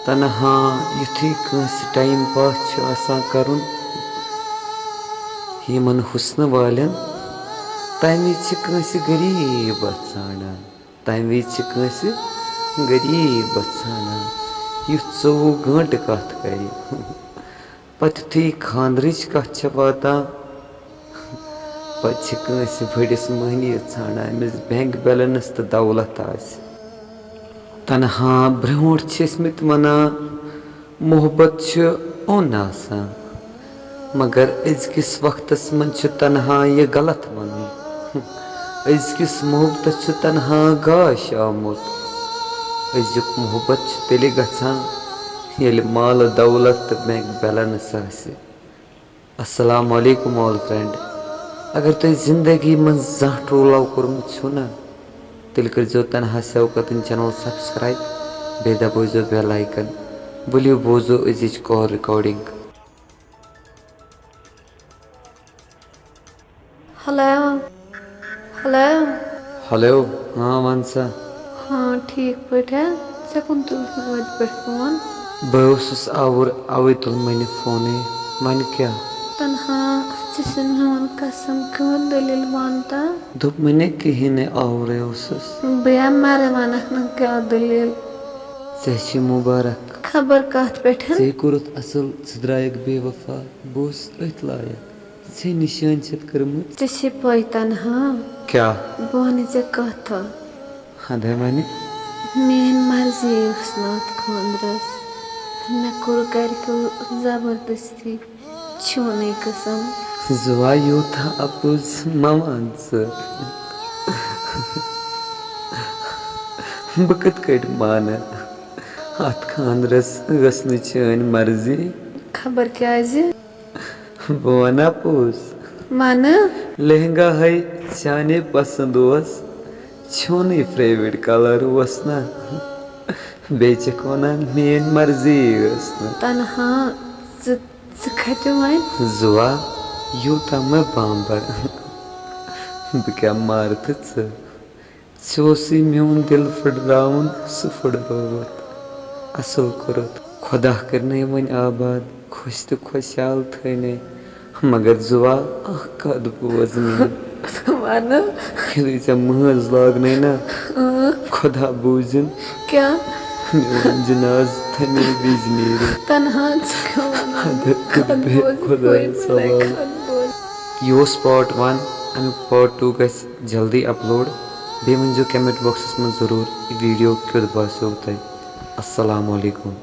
तनहा युथी Kans time pass करुन Yemen हुस्न वालन तमे कंस गरीब ाना तमे कंस गरीब ाना युथ 24 घंटे कत कर पे खानद्रच कत वातान पे कंस बड़िस महनी ाना अमिस बैंक बैलेंस तो दौलत तनहा ब्रोट वना मोहब्बत ओन आसान मगर अजकिस वक्तस मन तनहा यह गलत वन अजकिस मोहब्बत तनहा गाश आमुत अजुक मोहब्बत तेल गल माल दौलत तो बैंक बैलेंस अस्सलाम वालेकुम ऑल फ्रेंड अगर तुम जिंदगी मन जह ट्रू लव कोर्मुत ना तेल कर तनहा शौकतन चैनल सब्सक्राइब बे दबो बेल आइकन बुलियो बोजो अजिच call recording. Hello hello hello हाँ वन सा हाँ ठीक पे कुन तुल पे फोन बहुस आवर अवे तुल मन फोन वन क्या तनहा वन कसम कौन दलील मानता दुप मैंने कहीं आवर बया मारे मानक न क्या दलील चे मुबारक खबर कत पे चे कोरुत असल द्रायक बेवफा बोस अथ लायक चे निशान कर्मुत चे पै तनहा क्या बहन चे कथ अदे मैंने मेन मर्जी खानद्रस मे कोर घर जबरदस्ती छोने कसम जुआ यूथा अपुज ममान बकत कट मान अत खानद्रस चन मर्जी खबर क्या बह वना पोस मन लहंगा है चाने पसंद छोन फेवरेट कलर ना बेचक वनान मेन मर्जी तनहा खत वन जुआ यूता मे बाम्बर बह क्या मारत सी मेन दिल फुटरावन सह फुटरोत असल कोरुत खुदा करने वन आबाद खुश तो खुशहाल थने मगर जुआ कद बोज मन े महज लागन ना खुदा बूजन क्या जनाज थने बिज नीर तनहा खुदा सवाल यह पार्ट 1 अमुक पार्ट 2 ग जल्दी अपलोड बे वन कमेंट बॉक्स में जरूर वीडियो क्युत बासो तुम। अस्सलाम वालेकुम।